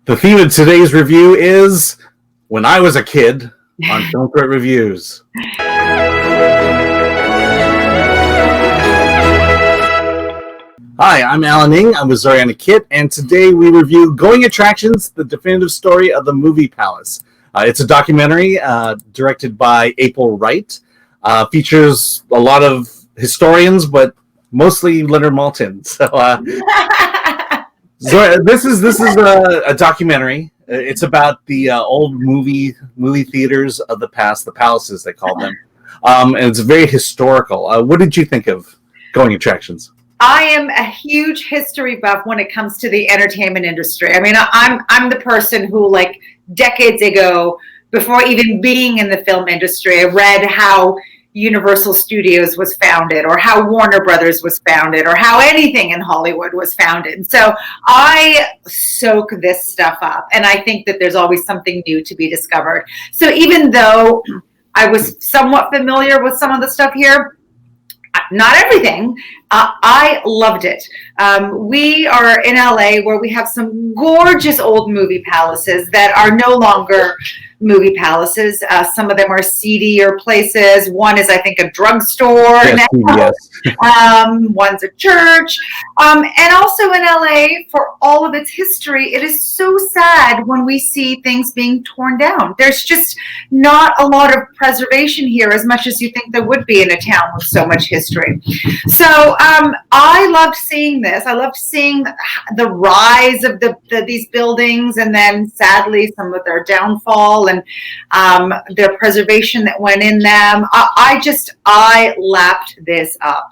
The theme of today's review is When I Was a Kid on Film Crit Reviews. Hi, I'm Alan Ng. I'm with Zorianna Kit, and today we review Going Attractions, the definitive story of the movie palace. It's a documentary directed by Wright. Features a lot of historians, but mostly Leonard Maltin. So, this is a documentary. It's about the old movie theaters of the past, the palaces they call them, and it's very historical. What did you think of Going Attractions? I am a huge history buff when it comes to the entertainment industry. I mean, I'm the person who, like, decades ago, before even being in the film industry, I read how Universal Studios was founded, or how Warner Brothers was founded, or how anything in Hollywood was founded. So I soak this stuff up, and I think that there's always something new to be discovered. So even though I was somewhat familiar with some of the stuff here, not everything, I loved it. We are in LA, where we have some gorgeous old movie palaces that are no longer movie palaces. Some of them are seedier places. One is, I think, a drugstore. Yes. One's a church. And also in LA, for all of its history, it is so sad when we see things being torn down. There's just not a lot of preservation here, as much as you think there would be in a town with so much history. So I loved seeing this. I loved seeing the rise of these buildings, and then sadly some of their downfall, and their preservation that went in them. I lapped this up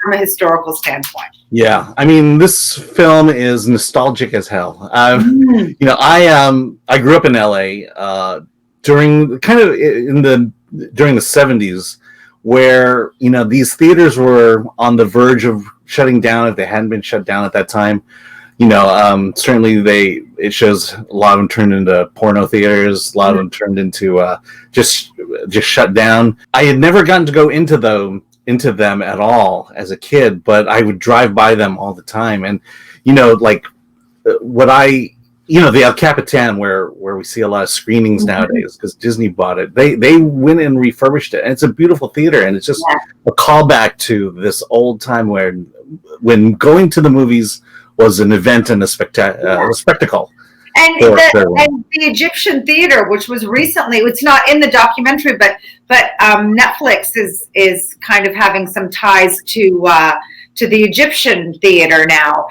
from a historical standpoint. Yeah, I mean, this film is nostalgic as hell. You know, I grew up in LA during the 70s, where, you know, these theaters were on the verge of shutting down if they hadn't been shut down at that time. You know, certainly it shows a lot of them turned into porno theaters, a lot of them turned into just shut down. I had never gotten to go into them at all as a kid, but I would drive by them all the time. And, you know, like the El Capitan, where we see a lot of screenings nowadays because Disney bought it. They went and refurbished it, and it's a beautiful theater, and it's just a callback to this old time when going to the movies was an event and a spectacle. And the Egyptian theater, which was recently, it's not in the documentary, but Netflix is kind of having some ties to the Egyptian theater now.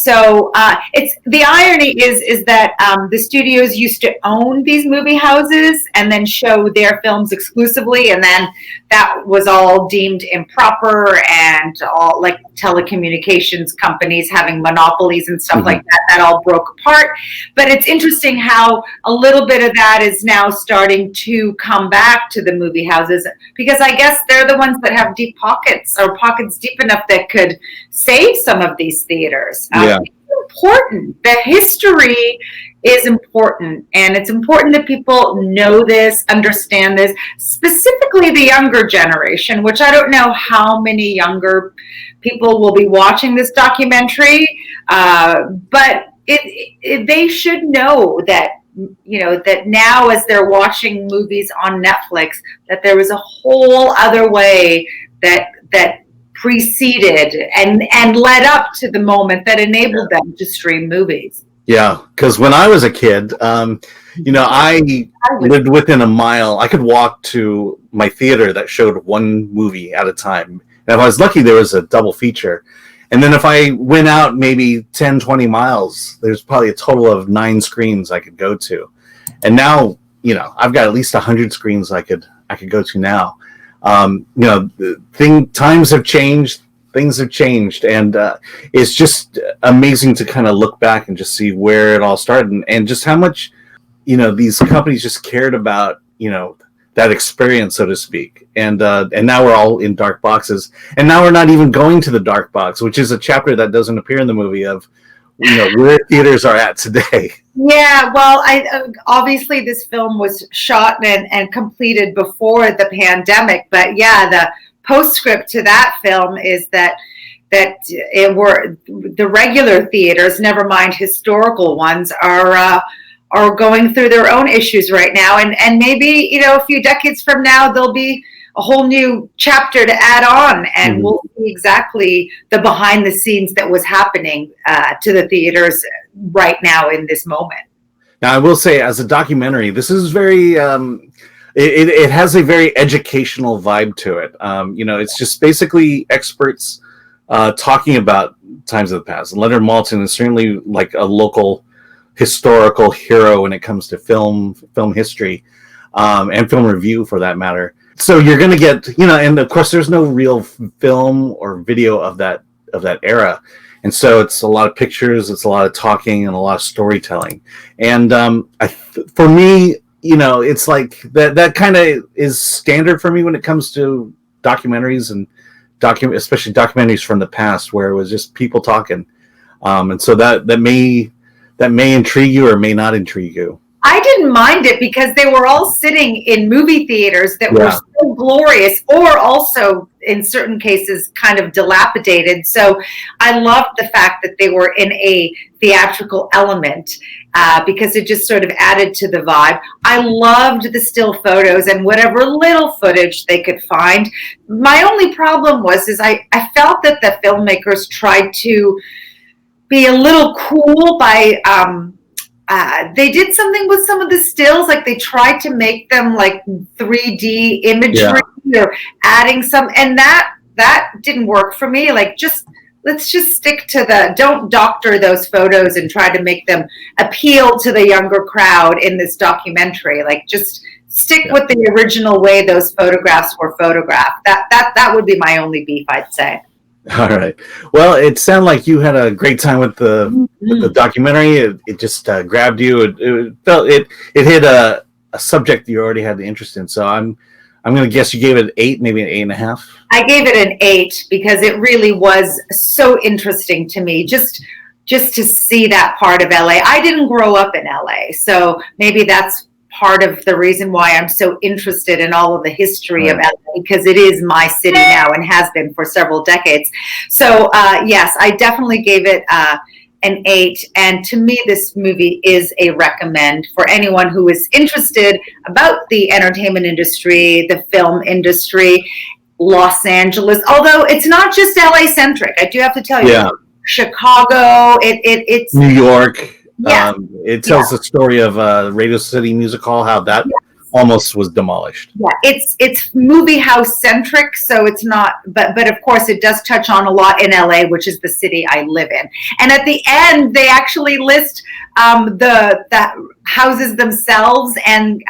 So it's the irony is that the studios used to own these movie houses and then show their films exclusively, and then that was all deemed improper, and all, like, telecommunications companies having monopolies and stuff like that all broke apart. But it's interesting how a little bit of that is now starting to come back to the movie houses, because I guess they're the ones that have deep pockets, or pockets deep enough that could save some of these theaters. It's important. The history is important, and it's important that people know this, understand this, specifically the younger generation, which I don't know how many younger people will be watching this documentary, but they should know that, you know, that now, as they're watching movies on Netflix, that there was a whole other way that preceded and led up to the moment that enabled them to stream movies. Yeah, because when I was a kid, you know, I lived within a mile. I could walk to my theater that showed one movie at a time. And if I was lucky, there was a double feature. And then if I went out maybe 10, 20 miles, there's probably a total of 9 screens I could go to. And now, you know, I've got at least 100 screens I could go to now. You know, times have changed. Things have changed, and it's just amazing to kind of look back and just see where it all started, and just how much, you know, these companies just cared about, you know, that experience, so to speak. And now we're all in dark boxes, and now we're not even going to the dark box, which is a chapter that doesn't appear in the movie of, you know, where theaters are at today. Yeah, well, obviously this film was shot and completed before the pandemic, but yeah, the postscript to that film is that were the regular theaters, never mind historical ones, are going through their own issues right now, and maybe, you know, a few decades from now there'll be a whole new chapter to add on, and we'll see exactly the behind the scenes that was happening to the theaters right now in this moment. Now, I will say, as a documentary, this is very it has a very educational vibe to it. You know, it's just basically experts talking about times of the past. And Leonard Maltin is certainly like a local historical hero when it comes to film history, and film review for that matter. So you're going to get, you know, and of course there's no real film or video of that era. And so it's a lot of pictures, it's a lot of talking, and a lot of storytelling. And for me, you know, it's like that kind of is standard for me when it comes to documentaries and especially documentaries from the past, where it was just people talking. And so that may intrigue you or may not intrigue you. I didn't mind it because they were all sitting in movie theaters that were so glorious, or also in certain cases kind of dilapidated. So I loved the fact that they were in a theatrical element, because it just sort of added to the vibe. I loved the still photos and whatever little footage they could find. My only problem was I felt that the filmmakers tried to be a little cool by they did something with some of the stills, like they tried to make them like 3D imagery or adding some, and that didn't work for me. Like, let's just stick to don't doctor those photos and try to make them appeal to the younger crowd in this documentary. Like, just stick with the original way those photographs were photographed. That would be my only beef, I'd say. All right. Well, it sounded like you had a great time with the documentary. It just grabbed you. It hit a subject you already had the interest in. So I'm going to guess you gave it an 8, maybe an 8.5. I gave it an 8 because it really was so interesting to me. Just to see that part of LA. I didn't grow up in LA, so maybe that's part of the reason why I'm so interested in all of the history of LA, because it is my city now and has been for several decades. So yes, I definitely gave it an 8. And to me, this movie is a recommend for anyone who is interested about the entertainment industry, the film industry, Los Angeles. Although it's not just LA centric, I do have to tell you. Yeah. Chicago, it's New York. Yeah. It tells the story of Radio City Music Hall, how that almost was demolished. Yeah, it's movie house centric, so it's not, but of course it does touch on a lot in LA, which is the city I live in. And at the end, they actually list the houses themselves and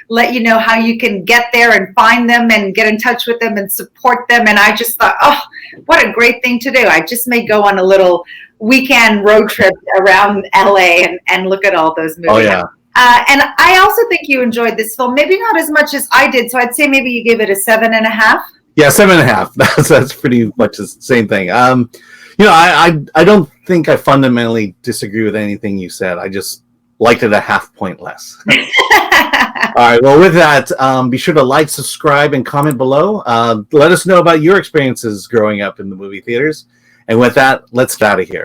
let you know how you can get there and find them and get in touch with them and support them. And I just thought, oh, what a great thing to do. I just may go on a little weekend road trip around LA and look at all those movies. Oh, yeah. And I also think you enjoyed this film, maybe not as much as I did. So I'd say maybe you gave it a 7.5. Yeah, 7.5. That's pretty much the same thing. You know, I don't think I fundamentally disagree with anything you said. I just liked it a half point less. All right. Well, with that, be sure to like, subscribe, and comment below. Let us know about your experiences growing up in the movie theaters. And with that, let's get out of here.